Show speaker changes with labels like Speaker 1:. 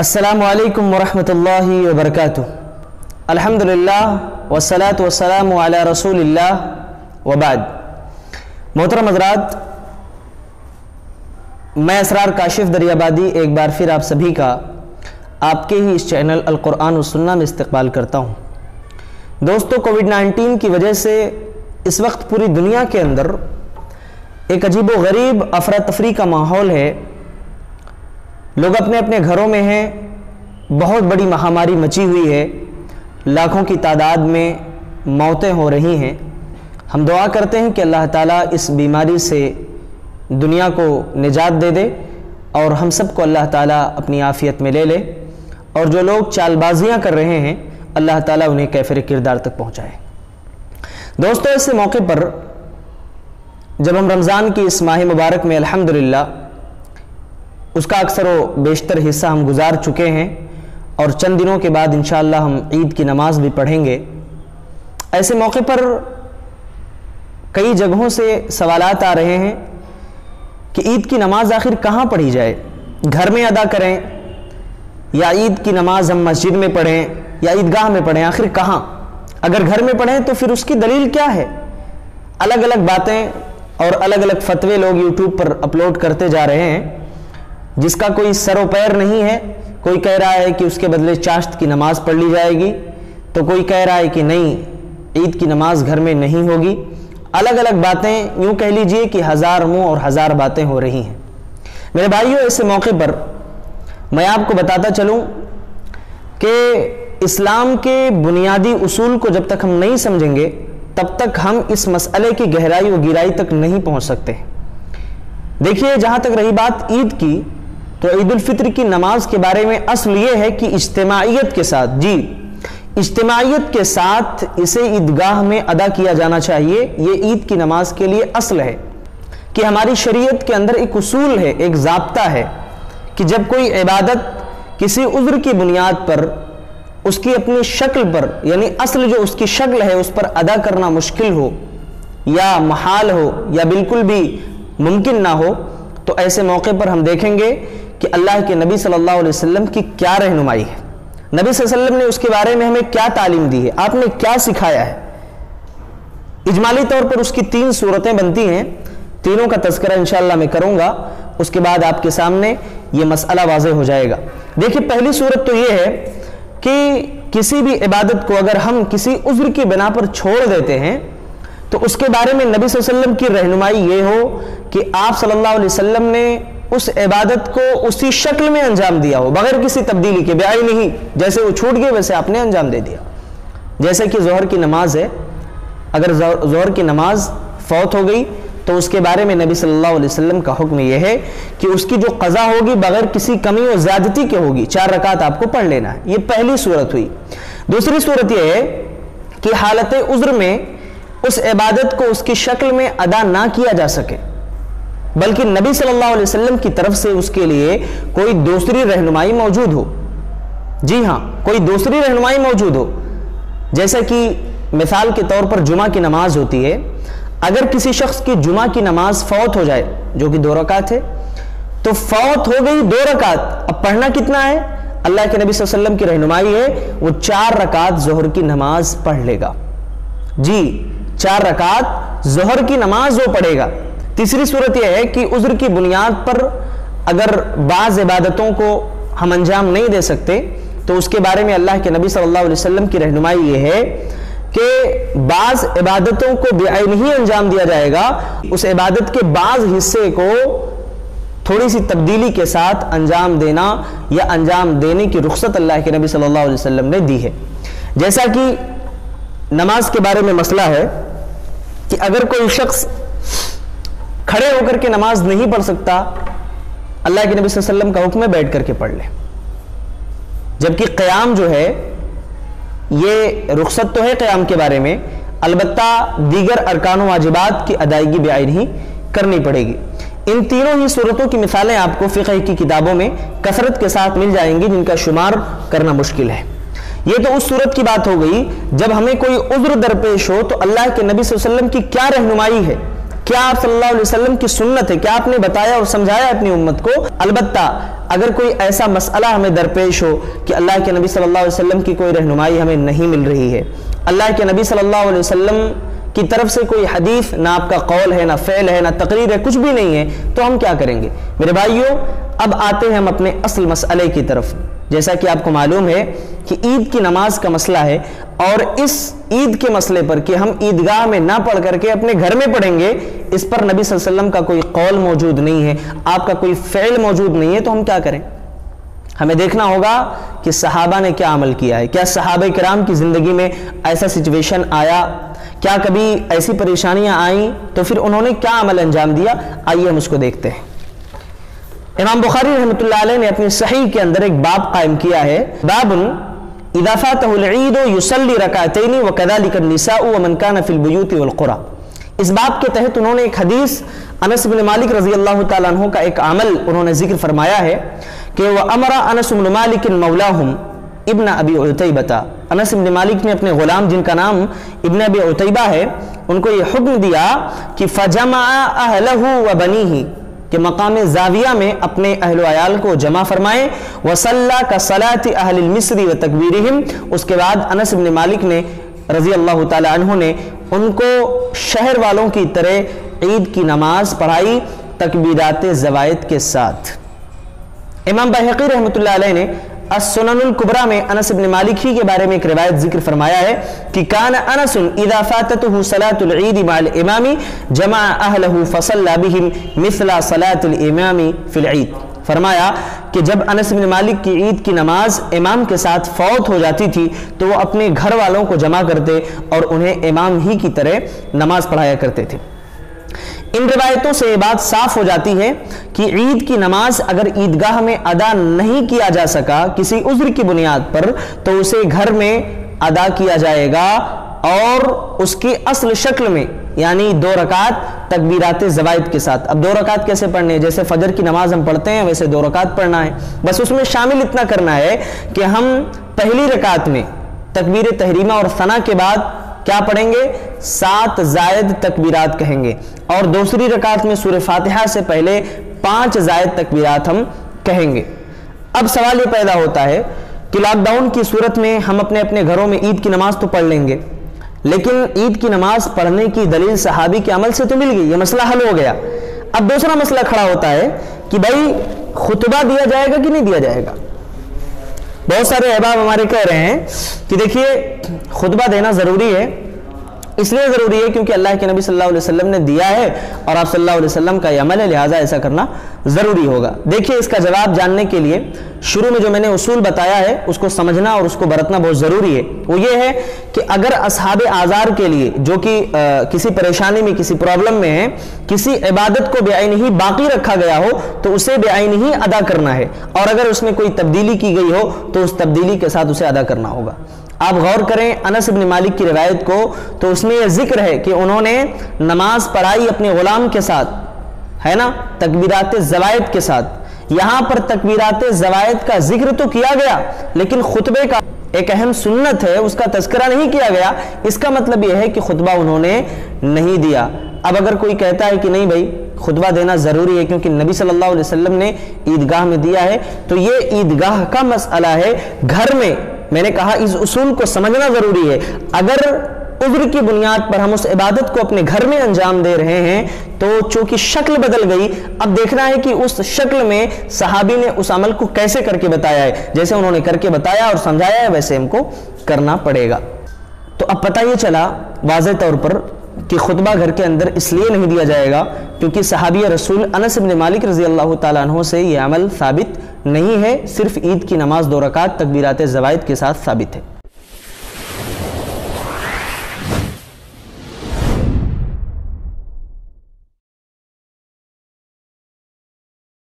Speaker 1: अस्सलामु अलैकुम वरहमतुल्लाहि वबरकातुह। अल्हम्दुलिल्लाह वस्सलातु वस्सलामु अला रसूलिल्लाह वबाद। मोहतरम हज़रात, मैं असरार काशिफ दरियाबादी एक बार फिर आप सभी का आपके ही इस चैनल अल कुरान व सुन्ना में इस्तकबाल करता हूँ। दोस्तों, कोविड-19 की वजह से इस वक्त पूरी दुनिया के अंदर एक अजीब व गरीब अफरा तफरी का माहौल है। लोग अपने अपने घरों में हैं, बहुत बड़ी महामारी मची हुई है, लाखों की तादाद में मौतें हो रही हैं। हम दुआ करते हैं कि अल्लाह ताला इस बीमारी से दुनिया को निजात दे दे और हम सबको अल्लाह ताला अपनी आफियत में ले ले, और जो लोग चालबाजियाँ कर रहे हैं अल्लाह ताला उन्हें कैफिर किरदार तक पहुँचाए। दोस्तों, ऐसे मौके पर जब हम रमज़ान की इस माह मुबारक में अल्हम्दुलिल्लाह उसका अक्सर व बेशतर हिस्सा हम गुजार चुके हैं और चंद दिनों के बाद इंशाअल्लाह हम ईद की नमाज भी पढ़ेंगे। ऐसे मौके पर कई जगहों से सवालात आ रहे हैं कि ईद की नमाज आखिर कहाँ पढ़ी जाए, घर में अदा करें या ईद की नमाज हम मस्जिद में पढ़ें या ईदगाह में पढ़ें, आखिर कहाँ? अगर घर में पढ़ें तो फिर उसकी दलील क्या है? अलग अलग बातें और अलग अलग फतवे लोग यूट्यूब पर अपलोड करते जा रहे हैं जिसका कोई सरो पैर नहीं है। कोई कह रहा है कि उसके बदले चाश्त की नमाज पढ़ ली जाएगी, तो कोई कह रहा है कि नहीं, ईद की नमाज घर में नहीं होगी। अलग अलग बातें, यूँ कह लीजिए कि हज़ार मुँह और हज़ार बातें हो रही हैं। मेरे भाइयों, ऐसे मौके पर मैं आपको बताता चलूँ कि इस्लाम के बुनियादी उसूल को जब तक हम नहीं समझेंगे तब तक हम इस मसले की गहराई व गिराई तक नहीं पहुँच सकते। देखिए, जहाँ तक रही बात ईद की, तो ईद उल फित्र की नमाज के बारे में असल ये है कि इज्तिमाइयत के साथ, इज्तिमाइयत के साथ इसे ईदगाह में अदा किया जाना चाहिए। ये ईद की नमाज के लिए असल है कि हमारी शरीयत के अंदर एक उसूल है, एक ज़ाब्ता है कि जब कोई इबादत किसी उज़्र की बुनियाद पर उसकी अपनी शक्ल पर, यानी असल जो उसकी शक्ल है उस पर अदा करना मुश्किल हो या मुहाल हो या बिल्कुल भी मुमकिन ना हो, तो ऐसे मौके पर हम देखेंगे कि अल्लाह के नबी सल्लल्लाहु अलैहि वसल्लम की क्या रहनुमाई है, नबी सल्लल्लाहु अलैहि वसल्लम ने उसके बारे में हमें क्या तालीम दी है, आपने क्या सिखाया है। इजमाली तौर पर उसकी 3 सूरतें बनती हैं, तीनों का तज़किरा इंशाअल्लाह मैं करूँगा, उसके बाद आपके सामने ये मसला वाज़ेह हो जाएगा। देखिए, पहली सूरत तो ये है कि किसी भी इबादत को अगर हम किसी उज़्र की बिना पर छोड़ देते हैं तो उसके बारे में नबी सल्लल्लाहु अलैहि वसल्लम की रहनुमाई ये हो कि आप सल्लल्लाहु अलैहि वसल्लम ने उस इबादत को उसी शक्ल में अंजाम दिया हो, बगैर किसी तब्दीली के, ब्याई नहीं, जैसे वो छूट गए वैसे आपने अंजाम दे दिया। जैसे कि ज़ोहर की नमाज है, अगर ज़ोहर की नमाज फौत हो गई तो उसके बारे में नबी सल्लल्लाहु अलैहि वसल्लम का हुक्म यह है कि उसकी जो क़ज़ा होगी बगैर किसी कमी और ज़्यादती के होगी, 4 रकात आपको पढ़ लेना है। ये पहली सूरत हुई। दूसरी सूरत यह है कि हालत उज़्र में उस इबादत को उसकी शक्ल में अदा ना किया जा सके, बल्कि नबी सल्लल्लाहु अलैहि वसल्लम की तरफ से उसके लिए कोई दूसरी रहनुमाई मौजूद हो। जी हाँ, कोई दूसरी रहनुमाई मौजूद हो। जैसे कि मिसाल के तौर पर जुमा की नमाज होती है, अगर किसी शख्स की जुमा की नमाज फौत हो जाए जो कि 2 रकात है, तो फौत हो गई 2 रकात, अब पढ़ना कितना है? अल्लाह के नबी सल्लल्लाहु अलैहि वसल्लम की रहनुमाई है वो 4 रकात ज़ोहर की नमाज पढ़ लेगा। जी, 4 रकात ज़ोहर की नमाज वो पढ़ेगा। तीसरी सूरत यह है कि उज़्र की बुनियाद पर अगर बाज़ इबादतों को हम अंजाम नहीं दे सकते तो उसके बारे में अल्लाह के नबी सल्लल्लाहु अलैहि वसल्लम की रहनुमाई ये है कि बाज़ इबादतों को बेआईन ही अंजाम दिया जाएगा, उस इबादत के बाज़ हिस्से को थोड़ी सी तब्दीली के साथ अंजाम देना या अंजाम देने की रुख्सत अल्लाह के नबी सल्लल्लाहु अलैहि वसल्लम ने दी है। जैसा कि नमाज के बारे में मसला है कि अगर कोई शख्स खड़े होकर के नमाज नहीं पढ़ सकता, अल्लाह के नबी सल्लल्लाहु अलैहि वसल्लम का हुक्म है बैठ करके पढ़ ले। जबकि क़याम जो है ये रुख्सत तो है क़याम के बारे में, अलबत्ता दीगर अरकान व वाजिबात की अदायगी बेआईन ही करनी पड़ेगी। इन तीनों ही सूरतों की मिसालें आपको फ़िक़्ह की किताबों में कसरत के साथ मिल जाएंगी जिनका शुमार करना मुश्किल है। ये तो उस सूरत की बात हो गई जब हमें कोई उज़्र दरपेश हो तो अल्लाह के नबी सल्लल्लाहु अलैहि वसल्लम की क्या रहनुमाई है, کیا آپ صلی اللہ علیہ وسلم کی سنت ہے, کیا آپ نے بتایا اور سمجھایا اپنی امت کو. البتہ اگر کوئی ایسا مسئلہ ہمیں درپیش ہو کہ اللہ کے نبی صلی اللہ علیہ وسلم کی کوئی رہنمائی ہمیں نہیں مل رہی ہے, اللہ کے نبی صلی اللہ علیہ وسلم کی طرف سے کوئی حدیث, نہ آپ کا قول ہے, نہ فعل ہے, نہ تقریر ہے, کچھ بھی نہیں ہے, تو ہم کیا کریں گے؟ میرے بھائیوں, اب آتے ہیں ہم اپنے اصل مسئلے کی طرف. جیسا کہ آپ کو معلوم ہے کہ عید کی نماز کا مسئلہ ہے, اور اس عید کے مسئلے پر کہ ہم عیدگاہ میں نہ پڑھ کر کے اپنے گھر میں پڑھیں گے, اس پر نبی صلی اللہ علیہ وسلم کا کوئی قول موجود نہیں ہے, آپ کا کوئی فعل موجود نہیں ہے, تو ہم کیا کریں؟ ہمیں دیکھنا ہوگا کہ صحابہ نے کیا عمل کیا ہے. کیا صحابہ کرام کی زندگی میں ایسا سچویشن آیا؟ کیا کبھی ایسی پریشانیاں آئیں؟ تو پھر انہوں نے کیا عمل انجام دیا؟ آئیے ہم اس کو دیکھتے ہیں. امام بخاری رحمۃ اللہ علیہ نے اپنی صحیح کے اندر ایک باب قائم کیا ہے, باب اذا فاتہ العید یصلی رکعتین وکذلک النساء ومن کان فی البیوت والقرى. اس باب کے تحت انہوں نے ایک حدیث انس بن مالک رضی اللہ تعالیٰ عنہ کا ایک عمل انہوں نے ذکر فرمایا ہے کہ وَأَمَرَ أَنَسُ بن مالک مولاہم ابن ابی عتیبہ. انس بن مالک نے اپنے غلام جن کا نام ابن ابی عتیبہ ہے, ان کو یہ حکم دیا کہ فَجَمَعَ أَهْلَهُ وَبَنِيهِ, کہ مقام زاویہ میں اپنے اہل و عیال کو جمع فرمائیں. وَصَلَّى كَصَلَاةِ أَهْلِ الْمِصْرِ وَتَكْبِيرِهِمْ. اس کے بعد انس بن مالک نے رضی اللہ تعالی عنہ نے ان کو شہر والوں کی طرح عید کی نماز پڑھائی تکبیرات زوائد کے ساتھ. امام بہقی رحمۃ اللہ علیہ نے السنن الکبریٰ میں انس بن مالک ہی کے بارے میں ایک روایت ذکر فرمایا ہے کہ کان انس اذا فاتته صلاة العید مع الامام جمع اہلہ فصلى بهم مثل صلاة الامام فی العید. فرمایا کہ جب انس بن مالک کی عید کی نماز امام کے ساتھ فوت ہو جاتی تھی تو وہ اپنے گھر والوں کو جمع کرتے اور انہیں امام ہی کی طرح نماز پڑھایا کرتے تھے. ان روایتوں سے یہ بات صاف ہو جاتی ہے کہ عید کی نماز اگر عیدگاہ میں ادا نہیں کیا جا سکا کسی عذر کی بنیاد پر, تو اسے گھر میں ادا کیا جائے گا, اور اس کی اصل شکل میں, یعنی 2 رکعت تکبیرات زوائد کے ساتھ. اب 2 رکعت کیسے پڑھنے ہیں؟ جیسے فجر کی نماز ہم پڑھتے ہیں ویسے 2 رکعت پڑھنا ہے, بس اس میں شامل اتنا کرنا ہے کہ ہم پہلی رکعت میں تکبیر تحریمہ اور ثنا کے بعد کیا پڑھیں گے؟ 7 زائد تکبیرات کہیں گے, اور دوسری رکعت میں سورہ فاتحہ سے پہلے 5 زائد تکبیرات ہم کہیں گے. اب سوال یہ پیدا ہوتا ہے کہ لاک ڈاؤن کی صورت میں ہم اپنے گھروں میں عید کی نماز تو پڑھ لیں گے, لیکن عید کی نماز پڑھنے کی دلیل صحابی کے عمل سے تو مل گئی, یہ مسئلہ حل ہو گیا. اب دوسرا مسئلہ کھڑا ہوتا ہے کہ بھائی خطبہ دیا جائے گا کہ نہیں دیا جائے گا. بہت سارے احباب ہمارے کہہ رہے ہیں کہ دیکھیے خطبہ دینا ضروری ہے, اس لیے ضروری ہے کیونکہ اللہ کے نبی صلی اللہ علیہ وسلم نے دیا ہے اور آپ صلی اللہ علیہ وسلم کا یہ عمل ہے, لہٰذا ایسا کرنا ضروری ہوگا. دیکھیے اس کا جواب جاننے کے لیے شروع میں جو میں نے اصول بتایا ہے اس کو سمجھنا اور اس کو برتنا بہت ضروری ہے. وہ یہ ہے کہ اگر اصحاب آزار کے لیے جو کہ کسی پریشانی میں, کسی پرابلم میں ہیں, کسی عبادت کو بے عینی ہی باقی رکھا گیا ہو تو اسے بے عینی ہی ادا کرنا ہے, اور اگر اس میں کوئی تبدیلی کی گئی ہو تو اس تبدیلی کے ساتھ اسے ادا کرنا ہوگا. آپ غور کریں انس بن مالک کی روایت کو, تو اس میں یہ ذکر ہے کہ انہوں نے نماز پڑھائی اپنے غلام کے ساتھ, ہے نا, تکبیرات زوائد کے ساتھ. یہاں پر تکبیرات زوائد کا ذکر تو کیا گیا, لیکن خطبے کا ایک اہم سنت ہے اس کا تذکرہ نہیں کیا گیا. اس کا مطلب یہ ہے کہ خطبہ انہوں نے نہیں دیا. اب اگر کوئی کہتا ہے کہ نہیں بھائی خطبہ دینا ضروری ہے کیونکہ نبی صلی اللہ علیہ وسلم نے عیدگاہ میں دیا ہے, تو یہ عیدگاہ کا مسئلہ ہے. گھر میں نے کہا اس اصول کو سمجھنا ضروری ہے. اگر عذر کی بنیاد پر ہم اس عبادت کو اپنے گھر میں انجام دے رہے ہیں تو چونکہ شکل بدل گئی, اب دیکھنا ہے کہ اس شکل میں صحابی نے اس عمل کو کیسے کر کے بتایا ہے. جیسے انہوں نے کر کے بتایا اور سمجھایا ہے ویسے ہم کو کرنا پڑے گا. تو اب پتہ یہ چلا واضح طور پر کہ خطبہ گھر کے اندر اس لیے نہیں دیا جائے گا کیونکہ صحابی رسول انس بن مالک رضی اللہ تعالیٰ عنہ سے یہ عمل ثابت نہیں ہے, صرف عید کی نماز 2 رکعت تکبیرات زوائد کے ساتھ ثابت ہے.